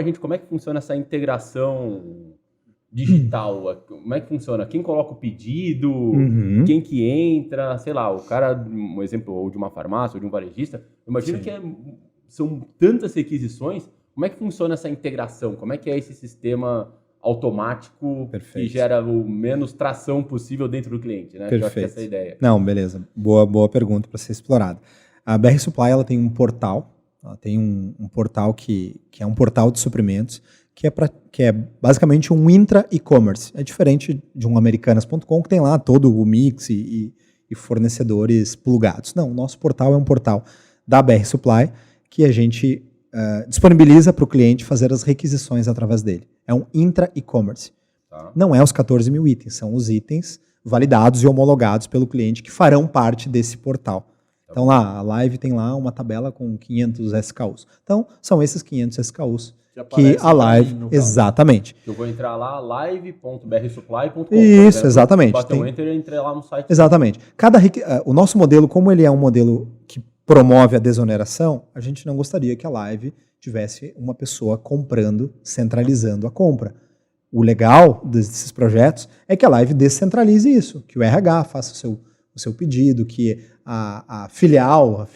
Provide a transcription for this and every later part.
gente como é que funciona essa integração digital. Como é que funciona? Quem coloca o pedido? Quem que entra? Sei lá, o cara, um exemplo, ou de uma farmácia, ou de um varejista. Eu imagino que são tantas requisições. Como é que funciona essa integração? Como é que é esse sistema automático que gera o menos tração possível dentro do cliente, né? Eu acho que essa é a ideia. Não, beleza. Boa pergunta para ser explorada. A BR Supply ela tem um portal, ela tem um portal que é um portal de suprimentos, que é basicamente um intra-e-commerce. É diferente de um Americanas.com, que tem lá todo o mix e fornecedores plugados. Não, o nosso portal é um portal da BR Supply que a gente disponibiliza para o cliente fazer as requisições através dele. É um intra-e-commerce. Tá. Não é os 14 mil itens, são os itens validados e homologados pelo cliente que farão parte desse portal. Tá. Então lá, a Live tem lá uma tabela com 500 SKUs. Então, são esses 500 SKUs que a Live... Exatamente. Eu vou entrar lá, live.brsupply.com. Isso, exatamente. Bater um enter e entrei lá no site. Exatamente. O nosso modelo, como ele é um modelo que promove a desoneração, a gente não gostaria que a Live tivesse uma pessoa comprando, centralizando a compra. O legal desses projetos é que a Live descentralize isso, que o RH faça o seu pedido, que a filial,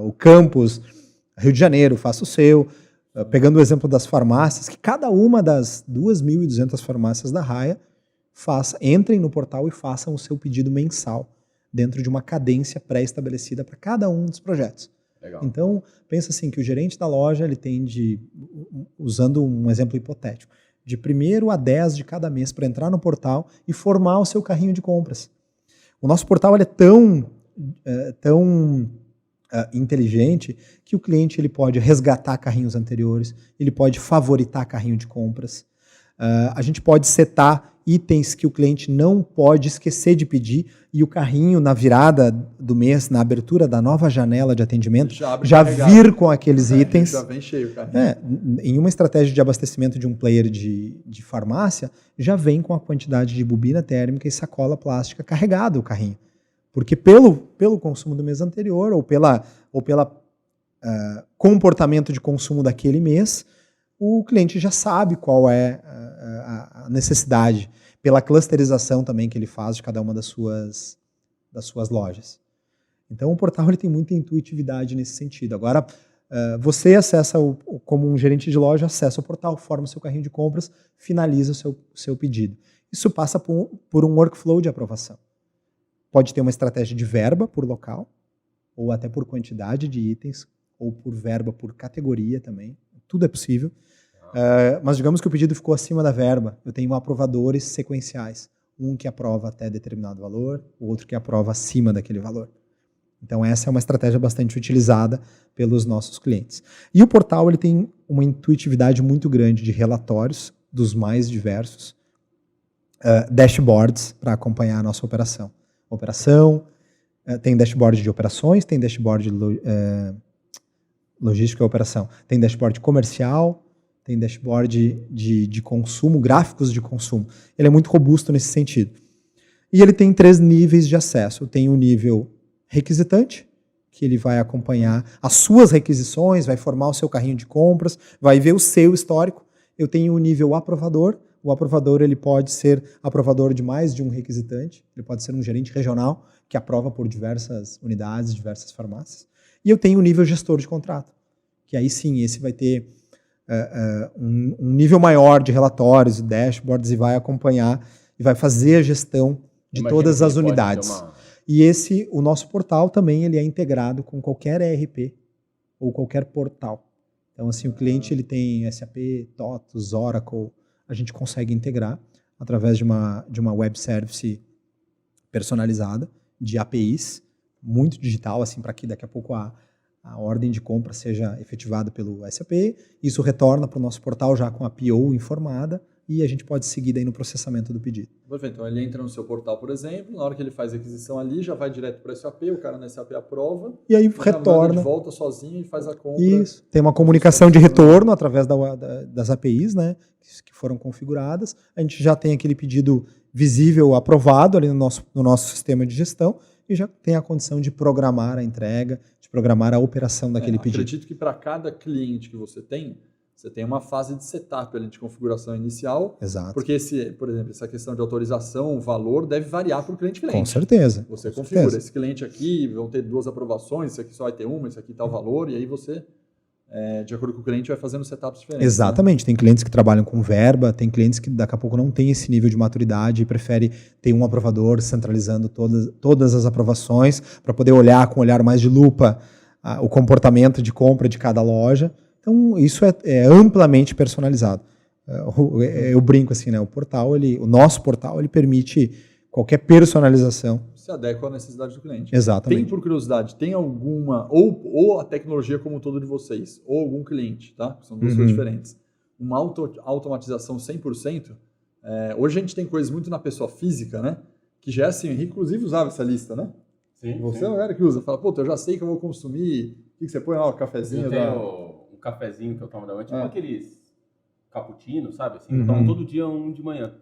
o campus Rio de Janeiro faça o seu. Pegando o exemplo das farmácias, que cada uma das 2.200 farmácias da Raia entrem no portal e façam o seu pedido mensal, dentro de uma cadência pré-estabelecida para cada um dos projetos. Legal. Então, pensa assim, que o gerente da loja, ele tem usando um exemplo hipotético, de 1º a 10 de cada mês para entrar no portal e formar o seu carrinho de compras. O nosso portal ele é tão inteligente que o cliente ele pode resgatar carrinhos anteriores, ele pode favoritar carrinho de compras, a gente pode setar itens que o cliente não pode esquecer de pedir e o carrinho na virada do mês, na abertura da nova janela de atendimento, já vir com aqueles itens. Já vem cheio o carrinho. Em uma estratégia de abastecimento de um player de farmácia, já vem com a quantidade de bobina térmica e sacola plástica carregado o carrinho. Porque pelo consumo do mês anterior ou pela comportamento de consumo daquele mês, o cliente já sabe qual é a necessidade, pela clusterização também que ele faz de cada uma das suas lojas. Então o portal ele tem muita intuitividade nesse sentido. Agora, você acessa, como um gerente de loja, acessa o portal, forma o seu carrinho de compras, finaliza o seu pedido. Isso passa por um workflow de aprovação. Pode ter uma estratégia de verba por local, ou até por quantidade de itens, ou por verba por categoria também. Tudo é possível. Mas digamos que o pedido ficou acima da verba. Eu tenho aprovadores sequenciais. Um que aprova até determinado valor, o outro que aprova acima daquele valor. Então essa é uma estratégia bastante utilizada pelos nossos clientes. E o portal ele tem uma intuitividade muito grande de relatórios dos mais diversos, dashboards para acompanhar a nossa operação. Tem dashboard de operações, tem dashboard de logística e operação, tem dashboard comercial, tem dashboard de consumo, gráficos de consumo. Ele é muito robusto nesse sentido. E ele tem 3 níveis de acesso. Tem o nível requisitante, que ele vai acompanhar as suas requisições, vai formar o seu carrinho de compras, vai ver o seu histórico. Eu tenho o nível aprovador. O aprovador ele pode ser aprovador de mais de um requisitante. Ele pode ser um gerente regional que aprova por diversas unidades, diversas farmácias. E eu tenho o nível gestor de contrato, que aí sim, esse vai ter um nível maior de relatórios, dashboards, e vai acompanhar e vai fazer a gestão de todas as unidades. E o nosso portal também ele é integrado com qualquer ERP ou qualquer portal. Então, assim, o cliente ele tem SAP, TOTOS, Oracle, a gente consegue integrar através de uma web service personalizada, de APIs, muito digital, assim, para que daqui a pouco a ordem de compra seja efetivada pelo SAP, isso retorna para o nosso portal já com a PO informada e a gente pode seguir daí no processamento do pedido. Perfeito. Então ele entra no seu portal, por exemplo, na hora que ele faz a aquisição ali, já vai direto para o SAP, o cara no SAP aprova, e aí retorna. De volta sozinho e faz a compra. Isso. Tem uma comunicação de retorno através das APIs, né, que foram configuradas. A gente já tem aquele pedido visível, aprovado ali no nosso sistema de gestão, e já tem a condição de programar a entrega, de programar a operação daquele pedido. Acredito que para cada cliente que você tem, Você tem uma fase de setup ali, de configuração inicial. Exato. Porque, por exemplo, essa questão de autorização, o valor, deve variar por cliente-cliente. Com certeza. Você configura. Esse cliente aqui vão ter 2 aprovações, esse aqui só vai ter uma, esse aqui tal valor, e aí você, de acordo com o cliente, vai fazendo setups diferentes. Exatamente. Né? Tem clientes que trabalham com verba, tem clientes que daqui a pouco não tem esse nível de maturidade e prefere ter um aprovador centralizando todas as aprovações para poder olhar com um olhar mais de lupa o comportamento de compra de cada loja. Então, isso é amplamente personalizado. Eu brinco assim, né? O nosso portal, ele permite qualquer personalização. Se adequa à necessidade do cliente. Exatamente. Tem, por curiosidade, tem alguma, ou a tecnologia como um todo de vocês, ou algum cliente, tá? São duas coisas diferentes. Uma automatização 100%, hoje a gente tem coisas muito na pessoa física, né? Que já é assim, o Henrique inclusive usava essa lista, né? Sim. Você é um cara que usa, fala, pô, eu já sei que eu vou consumir, o que você põe lá, o cafezinho? Eu tenho um cafezinho que eu tomo da manhã, tipo aqueles cappuccino, sabe? Assim, eu tomo todo dia um de manhã.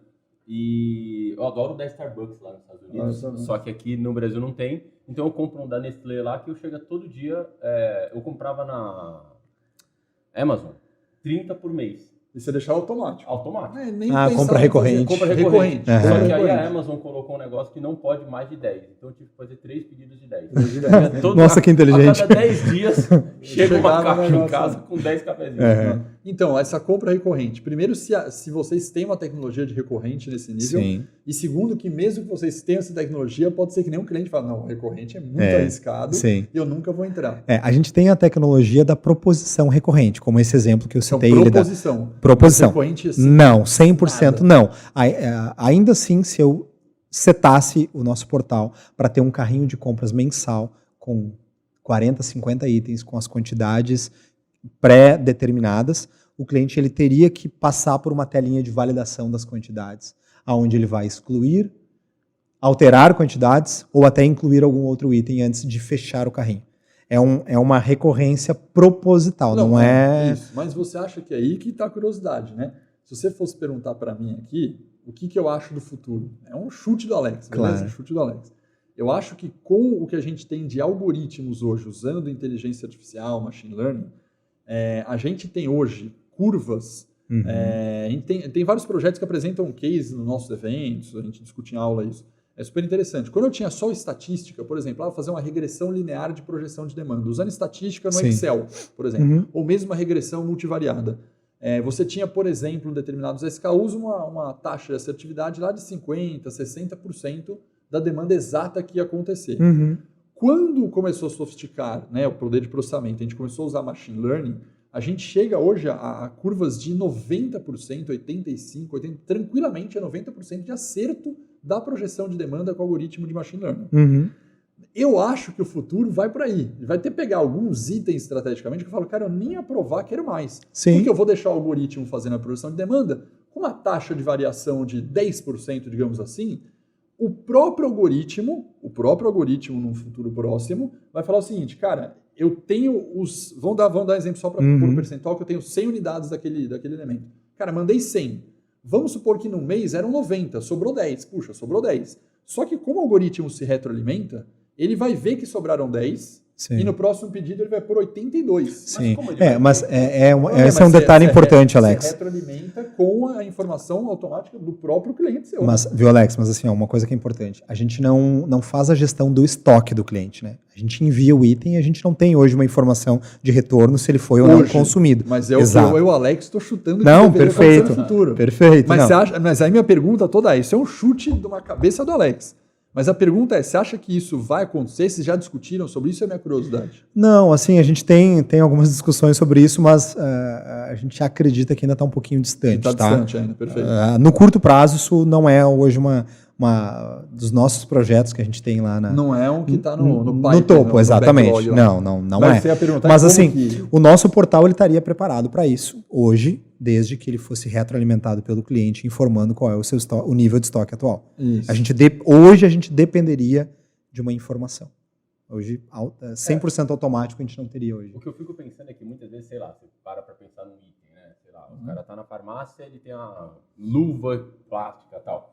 E eu adoro o da Starbucks lá nos Estados Unidos, só que aqui no Brasil não tem. Então eu compro um da Nestlé lá que eu chego todo dia, eu comprava na Amazon, 30 por mês. E você deixava automático. Automático. Compra recorrente. Compra recorrente. Só que aí a Amazon colocou um negócio que não pode mais de 10. Então eu tive que fazer 3 pedidos de 10. Nossa, que inteligente. A cada 10 dias chega uma caixa em casa com 10 cafezinhos. Então, essa compra recorrente. Primeiro, se vocês têm uma tecnologia de recorrente nesse nível. Sim. E segundo, que mesmo que vocês tenham essa tecnologia, pode ser que nenhum cliente fale, não, recorrente é muito arriscado e eu nunca vou entrar. A gente tem a tecnologia da proposição recorrente, como esse exemplo que eu citei. Proposição. Proposição. Recorrente, assim, não, 100% nada. não. Ainda assim, se eu setasse o nosso portal para ter um carrinho de compras mensal com 40, 50 itens, com as quantidades pré-determinadas, o cliente ele teria que passar por uma telinha de validação das quantidades, onde ele vai excluir, alterar quantidades ou até incluir algum outro item antes de fechar o carrinho. É uma recorrência proposital, não é... Isso, mas você acha que é aí que está a curiosidade, né? Se você fosse perguntar para mim aqui, o que eu acho do futuro? É um chute do Alex, beleza? Claro. Chute do Alex. Eu acho que com o que a gente tem de algoritmos hoje, usando inteligência artificial, machine learning, a gente tem hoje curvas, a gente tem vários projetos que apresentam case nos nossos eventos, a gente discute em aula isso. É super interessante. Quando eu tinha só estatística, por exemplo, fazer uma regressão linear de projeção de demanda, usando estatística no Excel, por exemplo, ou mesmo uma regressão multivariada. Você tinha, por exemplo, em determinados SKUs, uma taxa de assertividade lá de 50%, 60% da demanda exata que ia acontecer. Quando começou a sofisticar, né, o poder de processamento, a gente começou a usar machine learning, a gente chega hoje a curvas de 90%, 85%, 80%, tranquilamente a 90% de acerto da projeção de demanda com o algoritmo de machine learning. Eu acho que o futuro vai por aí. Vai ter que pegar alguns itens estrategicamente que eu falo, cara, eu nem aprovar, quero mais. Sim. Porque eu vou deixar o algoritmo fazendo a projeção de demanda com uma taxa de variação de 10%, digamos assim. O próprio algoritmo num futuro próximo, vai falar o seguinte, cara, eu tenho os... Vamos dar exemplo só para pôr um percentual, que eu tenho 100 unidades daquele elemento. Cara, mandei 100. Vamos supor que no mês eram 90, sobrou 10. Puxa, sobrou 10. Só que como o algoritmo se retroalimenta, ele vai ver que sobraram 10 e no próximo pedido ele vai por 82. Sim. Esse é um detalhe importante, Alex. Você retroalimenta com a informação automática do próprio cliente seu. Viu, Alex? Mas assim, uma coisa que é importante. A gente não faz a gestão do estoque do cliente, né? A gente envia o item e a gente não tem hoje uma informação de retorno se ele foi ou não consumido. Mas eu e o Alex estou chutando que não, perfeito, no futuro. Perfeito. Mas aí minha pergunta toda isso é um chute de uma cabeça do Alex. Mas a pergunta é, você acha que isso vai acontecer? Vocês já discutiram sobre isso? É a minha curiosidade. Não, assim, a gente tem algumas discussões sobre isso, mas a gente acredita que ainda está um pouquinho distante. Está distante ainda, perfeito. No curto prazo, isso não é hoje uma dos nossos projetos que a gente tem lá não é um que está no pipe, no topo, exatamente. Não é. Mas assim, o nosso portal ele estaria preparado para isso hoje, desde que ele fosse retroalimentado pelo cliente, informando qual é o nível de estoque atual. Hoje a gente dependeria de uma informação. Hoje, 100% automático a gente não teria hoje. O que eu fico pensando é que muitas vezes, sei lá, você para pensar num item, né? Sei lá, o cara tá na farmácia, ele tem uma luva plástica e tal.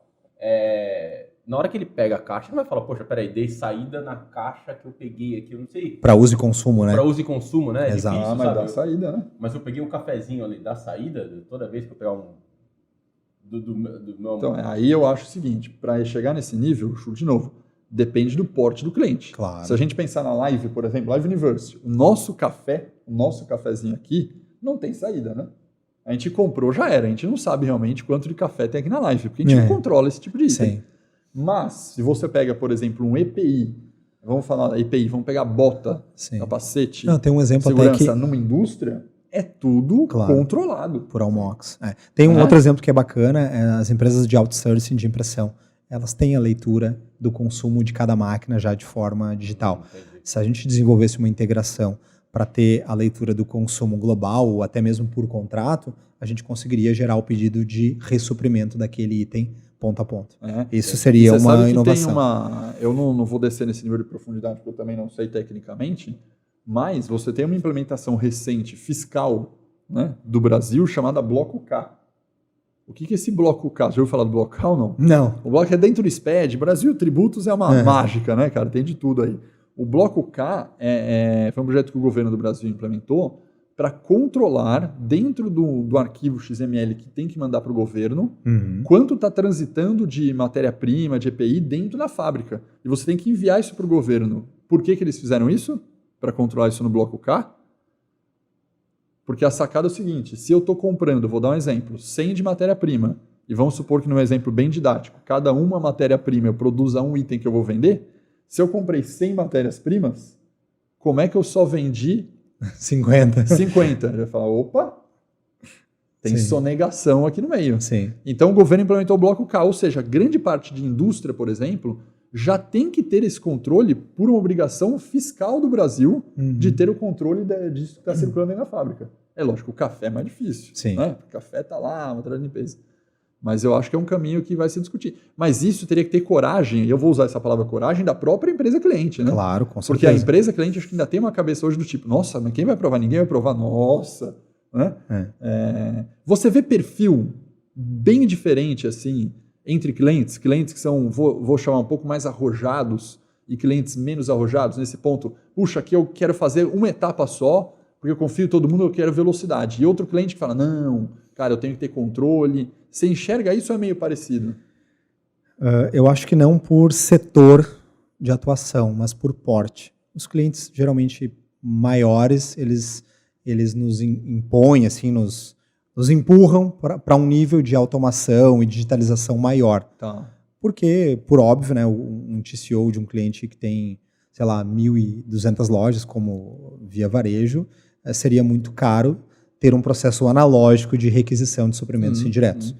na hora que ele pega a caixa, ele vai falar, poxa, peraí, dei saída na caixa que eu peguei aqui, eu não sei. Para uso e consumo, né? Para uso e consumo, né? Exato. Difícil, mas sabe? dá saída, né? Mas eu peguei um cafezinho ali da saída, toda vez que eu pegar do meu... Então, aí eu acho o seguinte, para chegar nesse nível, de novo, depende do porte do cliente. Claro. Se a gente pensar na Live, por exemplo, Live University, o nosso cafezinho aqui, não tem saída, né? A gente comprou, já era. A gente não sabe realmente quanto de café tem aqui na Live, porque a gente não controla esse tipo de item. Sim. Mas, se você pega, por exemplo, um EPI, vamos falar EPI, vamos pegar bota, capacete, não, tem um exemplo segurança até que... numa indústria, é tudo controlado. Por Almox. Tem um outro exemplo que é bacana, as empresas de outsourcing de impressão, elas têm a leitura do consumo de cada máquina já de forma digital. Se a gente desenvolvesse uma integração para ter a leitura do consumo global ou até mesmo por contrato, a gente conseguiria gerar o pedido de ressuprimento daquele item ponto a ponto. Isso seria uma inovação. Eu não vou descer nesse nível de profundidade, porque eu também não sei tecnicamente, mas você tem uma implementação recente fiscal, né, do Brasil chamada Bloco K. O que é esse Bloco K? Já ouviu falar do Bloco K ou não? Não. O Bloco é dentro do SPED. Brasil Tributos é uma mágica, né, cara? Tem de tudo aí. O Bloco K foi um projeto que o governo do Brasil implementou para controlar dentro do arquivo XML que tem que mandar para o governo quanto está transitando de matéria-prima, de EPI dentro da fábrica. E você tem que enviar isso para o governo. Por que eles fizeram isso? Para controlar isso no Bloco K? Porque a sacada é o seguinte, se eu estou comprando, vou dar um exemplo, 100 de matéria-prima, e vamos supor que num exemplo bem didático, cada uma matéria-prima eu produza um item que eu vou vender, se eu comprei 100 matérias-primas, como é que eu só vendi 50? 50. Eu ia falar, opa, tem sonegação aqui no meio. Sim. Então o governo implementou o Bloco K, ou seja, grande parte de indústria, por exemplo, já tem que ter esse controle por uma obrigação fiscal do Brasil de ter o controle disso que está circulando dentro da fábrica. É lógico, o café é mais difícil. Sim. Né? O café está lá, matéria de limpeza. Mas eu acho que é um caminho que vai se discutir. Mas isso teria que ter coragem, e eu vou usar essa palavra coragem, da própria empresa cliente, né? Claro, com certeza. Porque a empresa cliente acho que ainda tem uma cabeça hoje do tipo, nossa, mas quem vai provar? Ninguém vai provar. Nossa! Né? Você vê perfil bem diferente, assim, entre clientes que são, vou chamar um pouco mais arrojados e clientes menos arrojados nesse ponto. Puxa, aqui eu quero fazer uma etapa só, porque eu confio em todo mundo, eu quero velocidade. E outro cliente que fala, não, cara, eu tenho que ter controle. Você enxerga isso ou é meio parecido? Eu acho que não por setor de atuação, mas por porte. Os clientes, geralmente maiores, eles nos impõem, assim, nos empurram para um nível de automação e digitalização maior. Tá. Porque, por óbvio, né, um TCO de um cliente que tem, sei lá, 1.200 lojas, como Via Varejo, seria muito caro ter um processo analógico de requisição de suprimentos indiretos.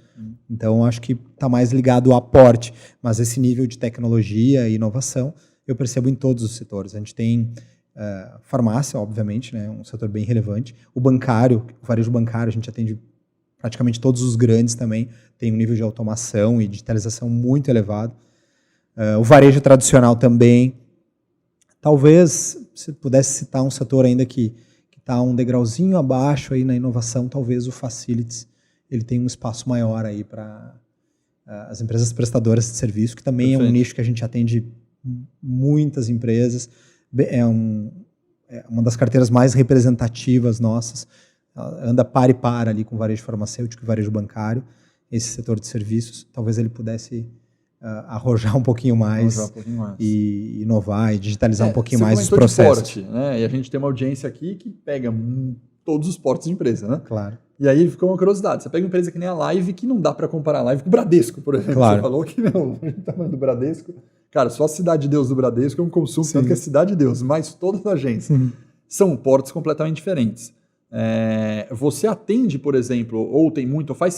Então, acho que está mais ligado ao aporte, mas esse nível de tecnologia e inovação eu percebo em todos os setores. A gente tem farmácia, obviamente, né, um setor bem relevante. O bancário, o varejo bancário, a gente atende praticamente todos os grandes também, tem um nível de automação e digitalização muito elevado. O varejo tradicional também. Talvez, se pudesse citar um setor ainda que está um degrauzinho abaixo aí na inovação, talvez o Facilities, ele tem um espaço maior aí para as empresas prestadoras de serviço, que também Perfeito. É um nicho que a gente atende muitas empresas, é uma das carteiras mais representativas nossas, anda par e par ali com o varejo farmacêutico e varejo bancário, esse setor de serviços, talvez ele pudesse arrojar um pouquinho mais, e inovar e digitalizar um pouquinho mais os processos. Porte, né? E a gente tem uma audiência aqui que pega todos os portes de empresa, né? Claro. E aí ficou uma curiosidade. Você pega uma empresa que nem a Live, que não dá para comparar a Live com o Bradesco, por exemplo. Claro. Você falou que não, a gente tá falando do Bradesco. Cara, só a Cidade de Deus do Bradesco é um consumo tanto que a Cidade de Deus, mas todas as agências são portes completamente diferentes. Você atende, por exemplo, ou tem muito, ou faria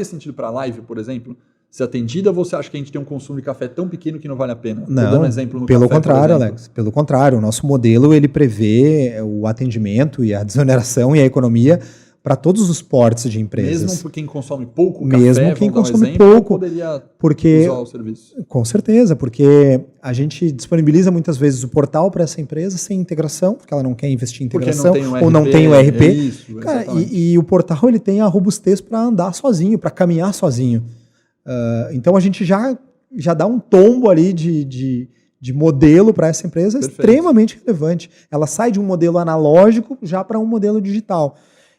sentido para a Live, por exemplo, ser atendida, ou você acha que a gente tem um consumo de café tão pequeno que não vale a pena? Não, dando exemplo no pelo café, contrário, Alex, pelo contrário, o nosso modelo ele prevê o atendimento e a desoneração e a economia para todos os portes de empresas. Mesmo por quem consome pouco café, mesmo quem consome pouco, poderia porque, usar o serviço. Com certeza, porque a gente disponibiliza muitas vezes o portal para essa empresa sem integração, porque ela não quer investir em integração, ou não tem o RP. Isso, cara, e o portal ele tem a robustez para andar sozinho, para caminhar sozinho. Então a gente já já dá um tombo ali de modelo para essa empresa. Perfeito. Extremamente relevante. Ela sai de um modelo analógico já para um modelo digital.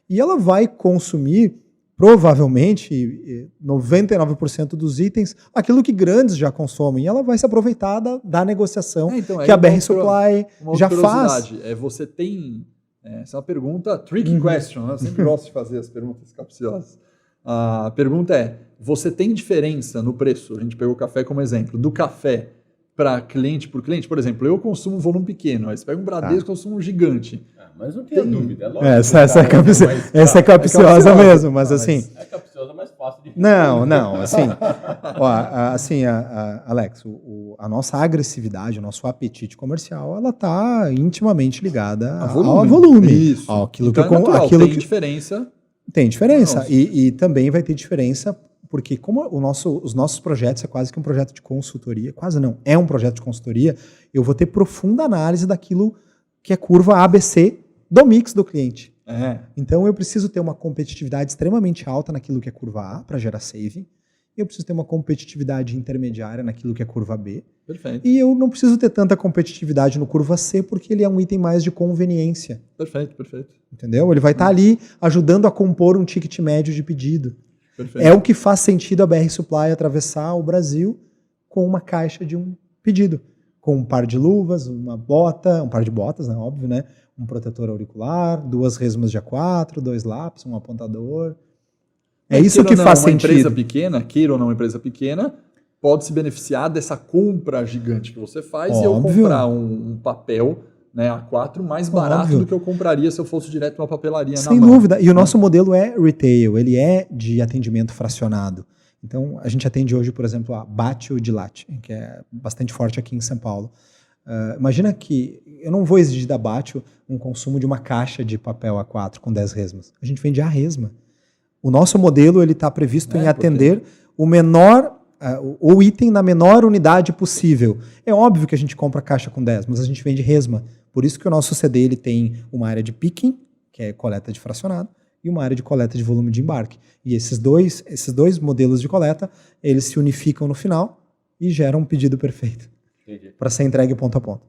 E ela vai consumir, provavelmente, 99% dos itens, aquilo que grandes já consomem. E ela vai se aproveitar da negociação que a BR Supply já faz. Você tem... essa é uma pergunta tricky question. Né? Eu sempre gosto de fazer as perguntas capciosas. A pergunta é, você tem diferença no preço? A gente pegou o café como exemplo. Do café para cliente por cliente, por exemplo, eu consumo um volume pequeno. Aí você pega um Bradesco, consumo um gigante. Mas não tenha dúvida, é lógico. Essa é capciosa mesmo, mas assim... É capciosa, mas fácil de... Não, assim, Alex, a nossa agressividade, o nosso apetite comercial, ela está intimamente ligada ao volume. Isso. Aquilo então tem diferença. Tem diferença. E também vai ter diferença, porque como os nossos projetos é quase que um projeto de consultoria, quase não, é um projeto de consultoria, eu vou ter profunda análise daquilo que é curva ABC do mix do cliente. Então eu preciso ter uma competitividade extremamente alta naquilo que é curva A para gerar saving. Eu preciso ter uma competitividade intermediária naquilo que é curva B. Perfeito. E eu não preciso ter tanta competitividade no curva C porque ele é um item mais de conveniência. Perfeito. Entendeu? Ele vai estar ali ajudando a compor um ticket médio de pedido. Perfeito. É o que faz sentido a BR Supply atravessar o Brasil com uma caixa de um pedido. Com um par de luvas, uma bota, um par de botas, né, óbvio, né? Um protetor auricular, 2 resmas de A4, 2 lápis, um apontador. É isso que faz sentido. Uma empresa pequena, queira ou não uma empresa pequena, pode se beneficiar dessa compra gigante que você faz. Óbvio. E eu comprar um papel, né, A4 mais barato do que eu compraria se eu fosse direto uma papelaria na mão. Sem dúvida. E o nosso modelo é retail, ele é de atendimento fracionado. Então, a gente atende hoje, por exemplo, a Batio de Latte, que é bastante forte aqui em São Paulo. Imagina que eu não vou exigir da Batio um consumo de uma caixa de papel A4 com 10 resmas. A gente vende a resma. O nosso modelo está previsto em atender o item na menor unidade possível. É óbvio que a gente compra caixa com 10, mas a gente vende resma. Por isso que o nosso CD ele tem uma área de picking, que é coleta de fracionado, e uma área de coleta de volume de embarque. E esses dois modelos de coleta, eles se unificam no final e geram um pedido perfeito para ser entregue ponto a ponto.